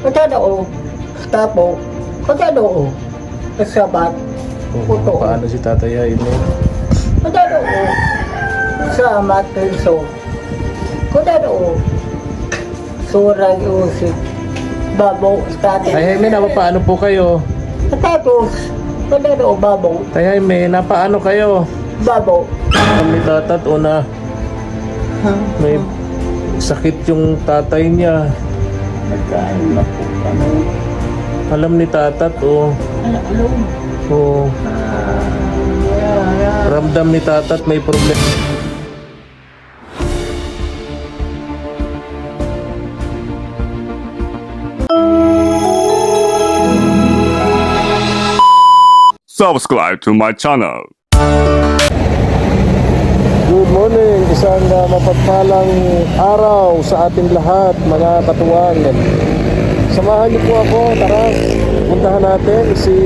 Matano, tapo, matano, kasabat, puto. Paano si Tatay Jaime? Matano, sa matenso, matano, surang usik, babo, Tay static. Jaime, napapaano po kayo? Tapos, matano, babo, Tay Jaime, napaano kayo? babo. Kami tatat una, may sakit yung tatay niya. Nagkain na po kami. Alam ni tatat, oh. Alam, Oh, ramdam ni tatat may problema. Subscribe to my channel. Good morning, isang mapagpalang araw sa ating lahat, mga katuwang. Samahan niyo po ako, tara, puntahan natin si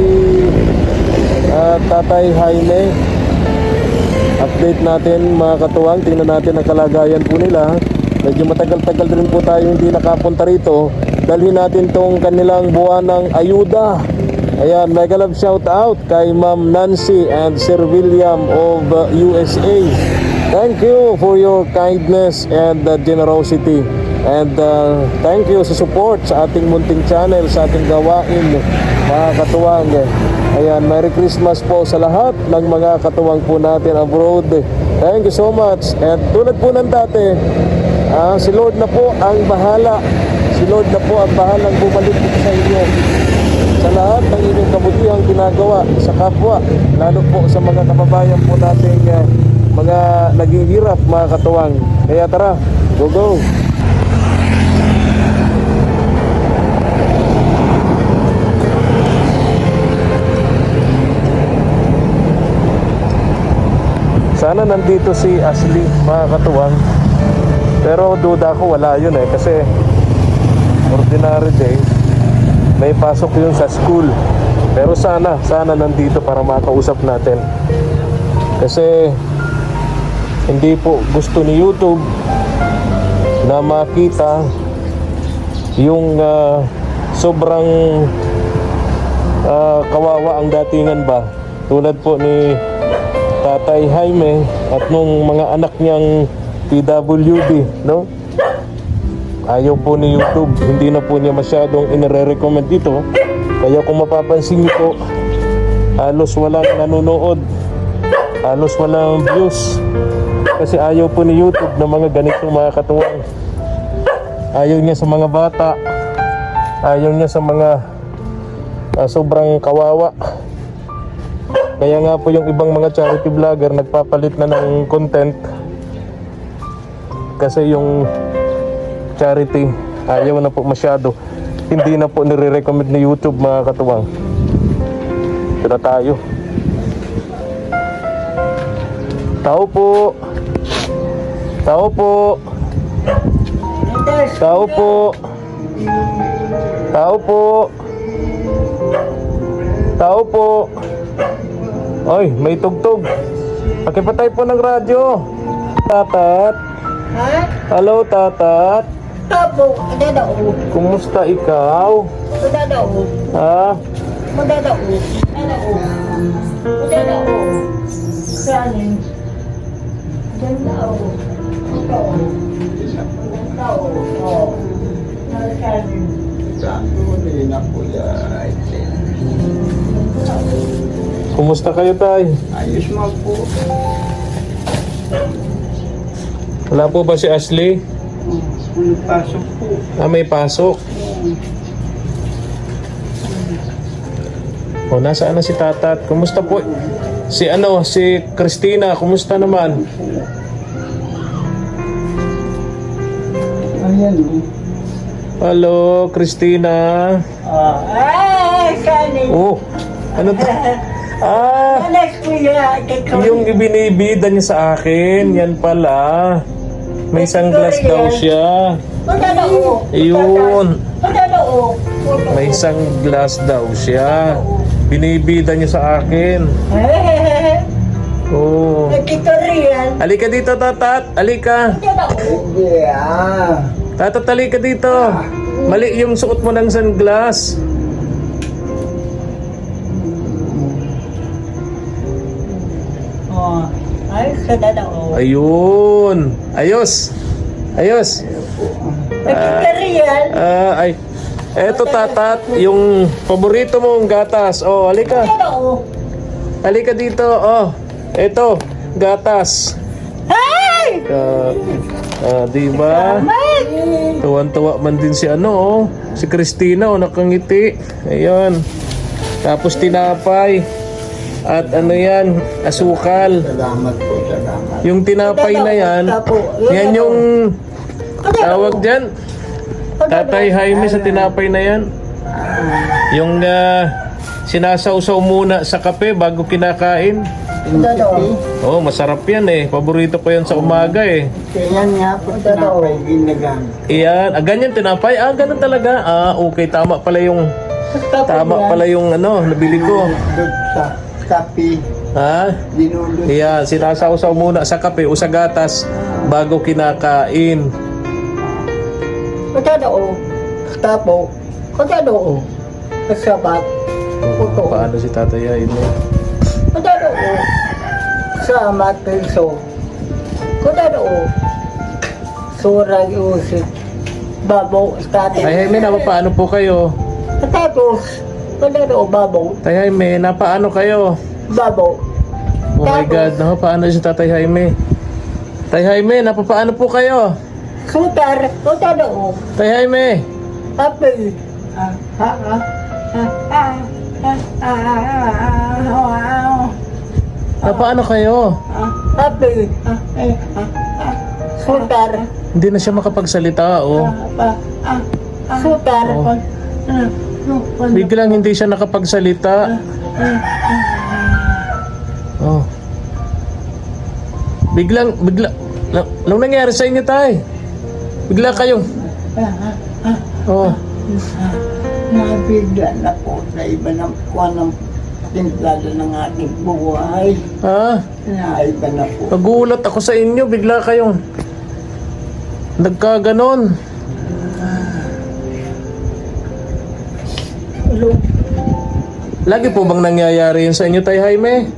Tatay Jaime. Update natin mga katuwang, tingnan natin ang kalagayan po nila. Medyo matagal-tagal din po tayo hindi nakapunta rito. Dalhin natin tong kanilang buwan ng ayuda. Ayan, mega love shout out kay Ma'am Nancy and Sir William of USA. Thank you for your kindness and generosity. And thank you sa support sa ating munting channel, sa ating gawain, mga katuwang. Ayan, Merry Christmas po sa lahat ng mga katuwang po natin abroad. Thank you so much. And tulad po ng dati, si Lord na po ang bahala. Si Lord na po ang bahalang bumalik sa inyo sa lahat ng inyong kabutihang ginagawa sa kapwa, lalo po sa mga kababayan po nating mga naging hirap, mga katuwang. Kaya tara, go go! Sana nandito si Ashley, mga katuwang. Pero duda ko wala yun kasi ordinary day, may pasok yun sa school. Pero sana nandito para makausap natin. Kasi hindi po gusto ni YouTube na makita yung sobrang kawawa ang datingan ba. Tulad po ni Tatay Jaime at nung mga anak niyang PWD, no? Ayaw po ni YouTube, hindi na po niya masyadong inire-recommend ito. Kaya kung mapapansin niyo po, halos walang nanonood, halos walang views. Kasi ayaw po ni YouTube ng mga ganitong mga katuwang. Ayaw niya sa mga bata, ayaw niya sa mga sobrang kawawa. Kaya nga po yung ibang mga charity vlogger nagpapalit na ng content. Kasi yung charity ayaw na po masyado, hindi na po nire-recommend ni YouTube, mga katuwang. Ito na tayo. Tao po. Tao po. Tao po. Tao po. Tao po. Oy, may tugtog. Pakipatay po ng radyo. Tatat. Ha? Hello, Tatat. Tapo, matano, Kumusta ikaw? matano, Ha? matano, matano, kanin, matano, Kumusta kayo, Tay? ayos mo po. Wala po ba si Ashley? Pasok po. May pasok. O, nasaan na si Tatat? Kumusta po? Si Christina, kumusta naman? Ayan o. Hello, Christina. Ay, kanin. Oh, ano to? Alas ko yan. Yung ibinibida niya sa akin, yan pala. May sunglass daw siya. Matano, Ayun. matano, May sunglass daw siya. Binibida niya sa akin. Oh. Nagkitorian. Halika dito, Tatat. Halika. Matano. Tatat, halika dito. Mali yung suot mo ng sunglass. Oh, ay, sada na o. Ayun. Ayos. Ayos. Nagkikariyan. Ay. Eto tatat, yung paborito mong gatas. Oh, halika. Sada o. Halika dito. Oh. Eto, gatas. Ay! Di ba? May! Tuwan-tuwa man din si ano, oh. Si Christina, oh, nakangiti. Ayun. Tapos tinapay. At ano yan, asukal. Salamat po, salamat. Yung tinapay na yan, yan yung tawag dyan. Tatay Jaime sa tinapay na yan. Yung sinasawsaw muna sa kape bago kinakain. Oh, masarap yan eh. Paborito ko yan sa umaga eh. Kaya nga po tinapay ginagamit. Iyan, ganyan tinapay. Ganun talaga. Okay, tama pala yung ano, nabili ko. Doon sa kape, Ha? dinudot. Iyan, sinasawsaw muna sa kape o sa gatas bago kinakain. Sada o. Tapo. Sada o. Kasabat. Oh, paano si Tatay Jaime? Sada o. Sa matriso. Sada o. Surag usik. Babo. Static. Tay Jaime, napaano po kayo? Tapos. Sada o. Babo. Tay Jaime, napaano kayo? Babo. Oh my God, paano si Tatay Jaime? Tay Jaime, napapaano po kayo? Sutar. Sada o. Tay Jaime, Apel. napaano kayo? Apel. Sutar. Hindi na siya makapagsalita, oh. Sutar. Biglang hindi siya nakapagsalita. Oh. Bigla, anong nangyari sa inyo, Tay? Bigla kayong, oh. Nabigla na po sa iba ng kuha ng timplado ng ating buhay. Ha? Naiba na po. Nagulat ako sa inyo, bigla kayong nagkaganon. Lagi po bang nangyayari yun sa inyo, Tay Jaime?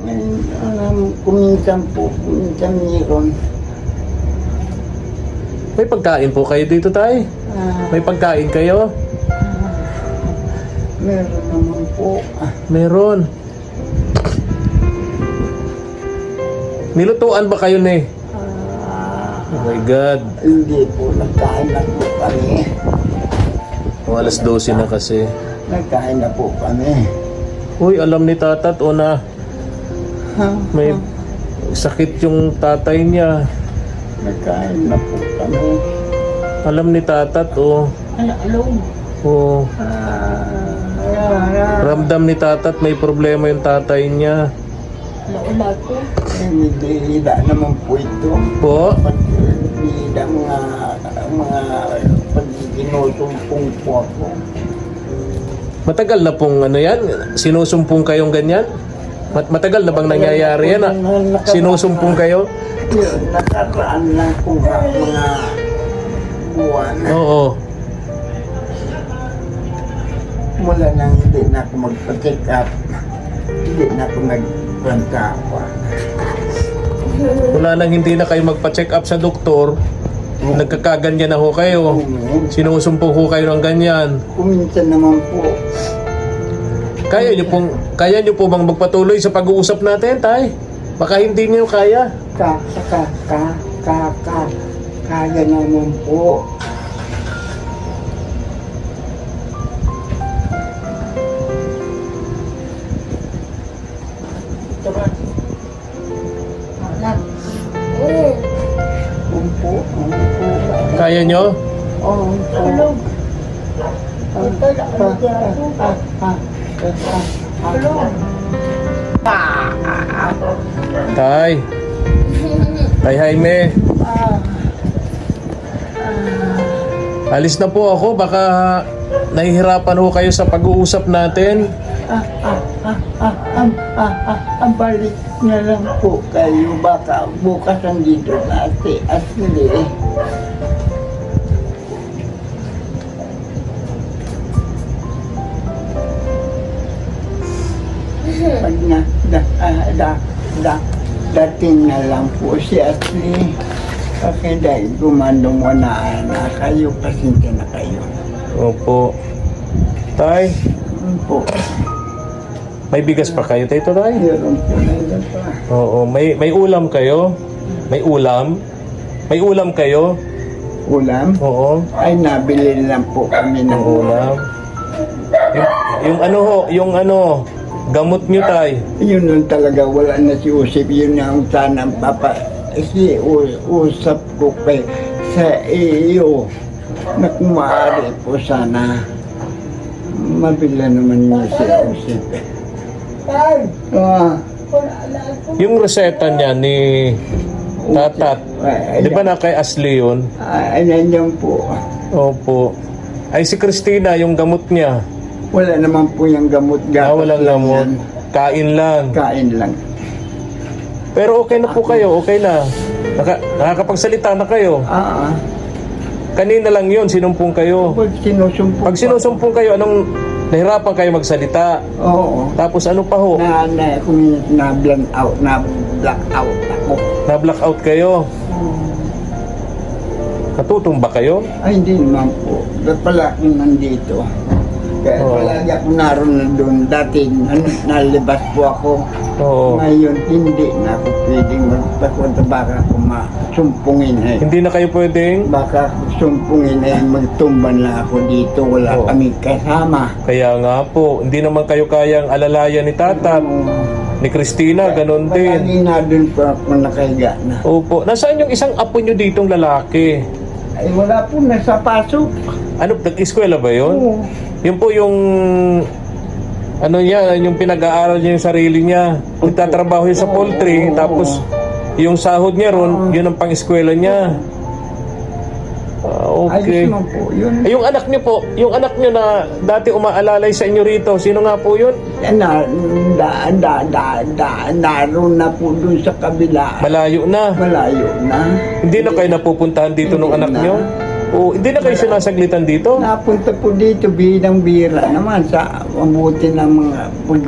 Kuminsan po, kuminsan meron. May pagkain po kayo dito, Tay? May pagkain kayo? Meron naman po. Meron. Nilutuan ba kayo ni? Oh my God. Hindi po, nagkain na po kami. Alas 12 na kasi. Nagkain na po kami. Uy, alam ni Tatat o na may sakit yung tatay niya. Nagkain na po kami. Alam ni Tatat o. O. Ramdam ni Tatat may problema yung tatay niya. Hindi naman po ito. Po? Hindi mga pag-ginusumpong po ako. Matagal na pong ano yan? Sinusumpong kayong ganyan? Matagal na bang nangyayari yan? Sinusumpong kayo? Yun, nakaraan lang po mga buwan. Oo. Mula nang hindi na ako magpa-check up, hindi na ako nagpantawa. Wala nang hindi na kayo magpa-check up sa doktor. Nagkakaganyan na ho kayo. Sinusumpong ho kayo ng ganyan. Kuminsan naman po. Kaya niyo po bang magpatuloy sa pag-uusap natin, Tay? Baka hindi niyo kaya. Kaya naman po. Kaya niyo? Tay. Tay Jaime. Alis na po ako. Baka nahihirapan ho kayo sa pag-uusap natin. Ang balik na lang po kayo. Baka bukas andito na si Ashley. Pag dating na lang po si Ashley. Okay, dahil gumano mo na kayo, pasensya na kayo. Opo. Tay, Po, may bigas pa kayo, Tay, Tay? meron po na ilan pa. Oo, may ulam kayo? May ulam? May ulam kayo? Ulam? Oo. Ay, nabili lang po kami ng Ang ulam. Yung ano ho, yung ano, gamot nyo, Tay. Yun lang talaga, wala na si Usip. Yun ang sana papa. Usap ko kay sa iyo na kung maaari po sana mabila naman niya si Usip. Yung reseta niya ni Tatat, di ba na kay Ashley yun? Ay, nandiyan po. Opo. Ay si Christina, yung gamot niya. Wala naman po yung gamot. Walang lang gamot. yan. Kain lang. Kain lang. Pero okay na po kayo, okay na. Nakakapagsalita na kayo. Kanina lang yun, sinumpong kayo. Pag sinusumpong. Pag sinusumpong kayo, anong nahirapan kayo magsalita? Oo. Tapos ano pa ho? Na-blank out ako. Na-blackout kayo? Natutumba kayo? Ay, hindi naman po. Ba't pala akong nandito? Kaya palagi ako naroon na doon. Dati nalibas po ako. Oo. Ngayon, hindi na ako pwedeng magpakunta. Baka ako masumpungin eh. Hindi na kayo pwedeng? Baka ako sumpungin eh. Magtumban lang ako dito. Wala Oo. kami kasama. Kaya nga po, hindi naman kayo kayang alalayan ni Tatat. Ni Christina, ganun din. Palagi na doon po ako nakahiga na. Opo. Nasaan yung isang apo nyo ditong lalaki? Ay, wala po. Nasa pasok. Ano, nag-eskwela ba yun? Oo. Yun po yung ano niya, yung pinag-aaral niya yung sarili niya. Nagtatrabaho yun sa poultry, tapos yung sahod niya ron, yun ang pang-eskwela niya. Okay. Ayos naman po. Yun. Eh, yung anak niyo na dati umaalalay sa inyo rito, sino nga po yun? Naroon na po doon sa kabila. Malayo na. Malayo na. Hindi na kayo napupuntahan dito ng Hindi anak na. niyo? O hindi na kayo sinasaglitan dito? Napunta po dito, bihang-bihira naman sa mabuti ng mga, pag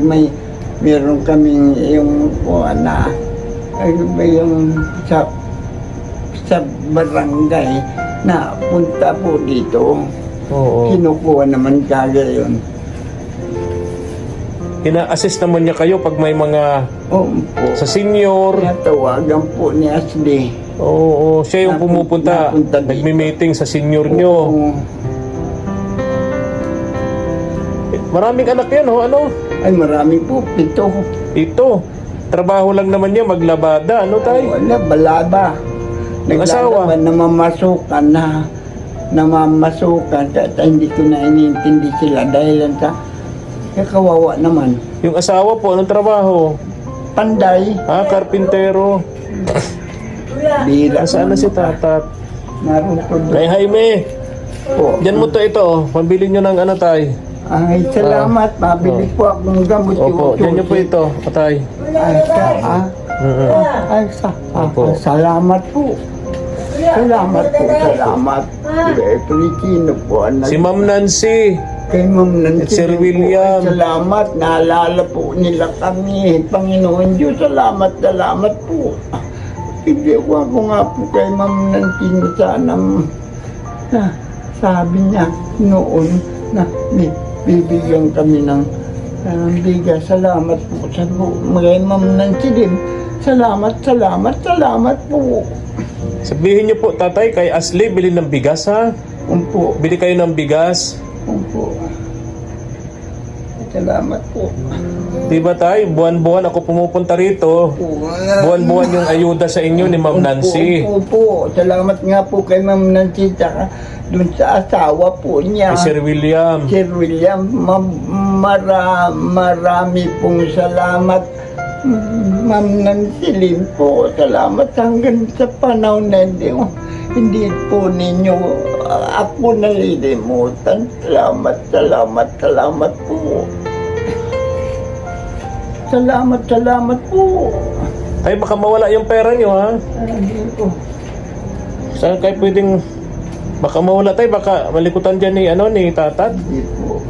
meron kaming yung, yung sa barangay, na punta po dito. Oo. Kinukuha naman kagayon. Ina-assist naman niya kayo pag may mga Oo po. sa senior. Natawagan po ni Ashley. Oo, siya yung pumupunta. Napunta dito. Nagmi-meeting sa senior nyo. Oo. Maraming anak yan, ho? Ano? Ay, marami po. 7. Ito. Trabaho lang naman niya, maglabada. Ano, tay? Wala, balaba. Yung asawa? Namamasukan na. Namamasukan. Kaya hindi ko na iniintindi sila dahil lang sa kawawa naman. Yung asawa po, anong trabaho? Panday. Karpintero. Bira. Nasaan na si Tatat? Naroon po doon. Ay, Jaime. Po. Diyan mo to ito, oh. Pambili nyo ng ano, tay? Ay, salamat. Mabili po akong gamot. Opo, diyan nyo po ito, patay. Opo. Salamat po. Salamat po. Salamat. Pilipino po. Si Ma'am Nancy. Kay Ma'am Nancy. At Sir po, William. ay, salamat. Naalala po nila kami. Panginoon Diyos, salamat po. Hindi ako nga po kay Ma'am Nancy na sana na sabi niya noon na bibigyan kami ng bigas. Salamat po sa kay Ma'am Nancy din. Salamat po. Sabihin nyo po, tatay, kay Ashley, bili ng bigas, ha? Opo. Bili kayo ng bigas. Opo. Salamat po. Diba, tay? Buwan-buwan ako pumupunta rito. Buwan-buwan yung ayuda sa inyo ni Ma'am Nancy. Opo. Salamat nga po kay Ma'am Nancy tsaka dun sa asawa po niya. Kay Sir William. Sir William, marami pong salamat. Ma'am Nancy Lim po, salamat hanggang sa panahon na hindi po ninyo ako nalilimutan. Salamat po. Salamat po. Tay, baka mawala yung pera nyo, ha? Hindi po. Saan kayo pwedeng... Baka mawala, tay, baka malikutan dyan ni Tatat. Hindi po.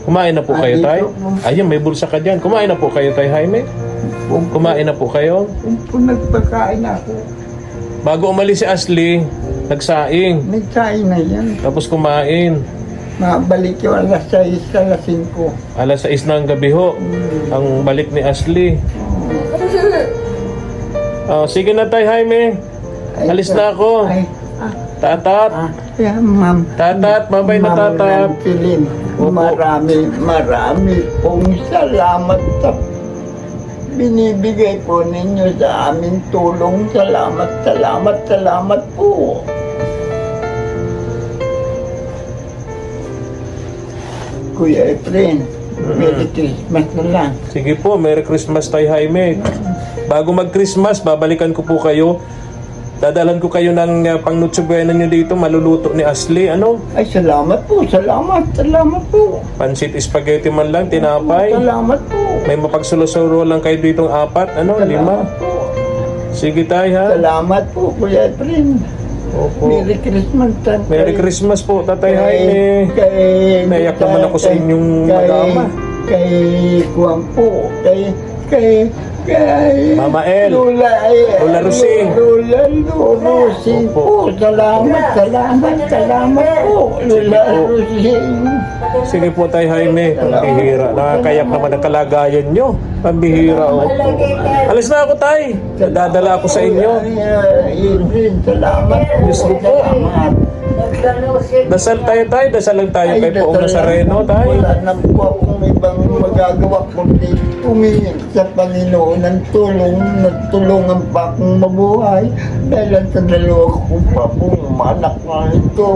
Kumain na po kayo, tay? Ayun, may bulsa ka dyan. Kumain na po kayo, tay Jaime? Kumain na po kayo? Kung nagpakain ako, Bago umalis si Ashley, nagsaing. nagkain na yan. Tapos kumain. Mabalik yung alas 6, alas 5. Alas 6 ng gabi ho. Ang balik ni Ashley. Sige na, tay Jaime. Alis na ako. Ay, Tatat. kaya ma'am. Tatat, babay na tatat. Ma'am Nantilin, Opo. marami pong salamat sa binibigay po ninyo sa aming tulong. Salamat po. Kuya Efren, Merry Christmas na lang. Sige po, Merry Christmas, tay Jaime. Bago mag-Christmas, babalikan ko po kayo. Dadalan ko kayo ng pang Noche Buena nyo dito, maluluto ni Ashley. Ano? Ay, salamat po. Pansit spaghetti man lang, tinapay. Salamat po. May mapagsulo-sulo lang kayo ditong 4, 5. Salamat po. Sige tay ha. Salamat po, Kuya Efren. Opo. Merry Christmas. Merry Christmas po, tatay Jaime. Naiyak naman ako sa inyong mag-ama. Kay Kuwan po. Kay Mama El. Lola Rusing. Lola Rusing po. Salamat po. Lola Rusing. Sige po tay Jaime, pambihira. Nakakayak naman ang kalagayan nyo. Pambihira o. Alis na ako tay. Dadala ako sa inyo. Salamat po. Diyos ko po. Dasal tayo tay. Dasal lang tayo kay Poong Nazareno tay. Wala na po akong ibang magagawa kundi humingi sa Panginoon ng tulong. Nagtulungan pa akong mabuhay dahil sa dalawa ko pa pong anak na ito.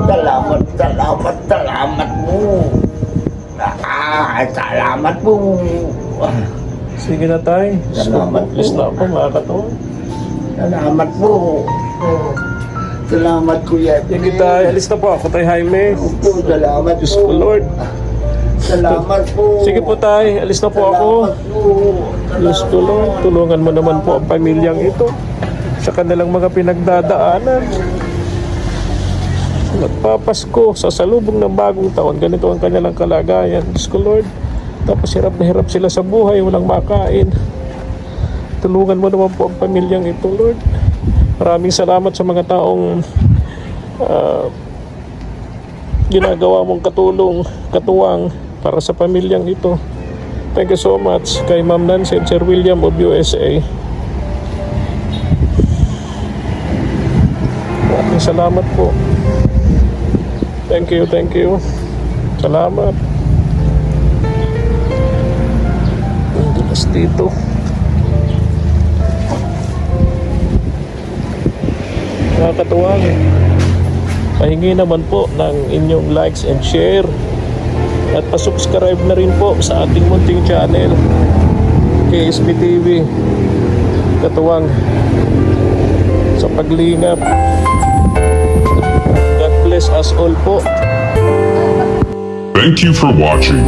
Salamat po. Salamat po. Sige na tay. Salamat po. Alis na ako mga katuwa. Salamat po. Salamat Kuya. Sige tay. Alis na po ako tay Jaime. Po, salamat Diyos po. ko Lord. Salamat po. Sige po tay. Alis na po ako. Salamat po. Diyos ko Lord. Tulungan mo naman po ang pamilyang ito sa kanilang mga pinagdadaanan. Nagpapasko sa salubong ng bagong taon. Ganito ang kanilang kalagayan. Diyos ko Lord. Tapos hirap na hirap sila sa buhay. Walang makain. Tulungan mo naman po ang pamilyang ito, Lord. Maraming salamat sa mga taong ginagawa mong katuwang para sa pamilyang ito. Thank you so much kay Ma'am Nancy and Sir William of USA. Maraming salamat po. Thank you. Salamat. Ang dulas dito. Nakakatuwa. Pahingi naman po ng inyong likes and share at pasubscribe na rin po sa ating munting channel KSB TV. Katuwang sa paglingap. God bless us all po. Thank you for watching.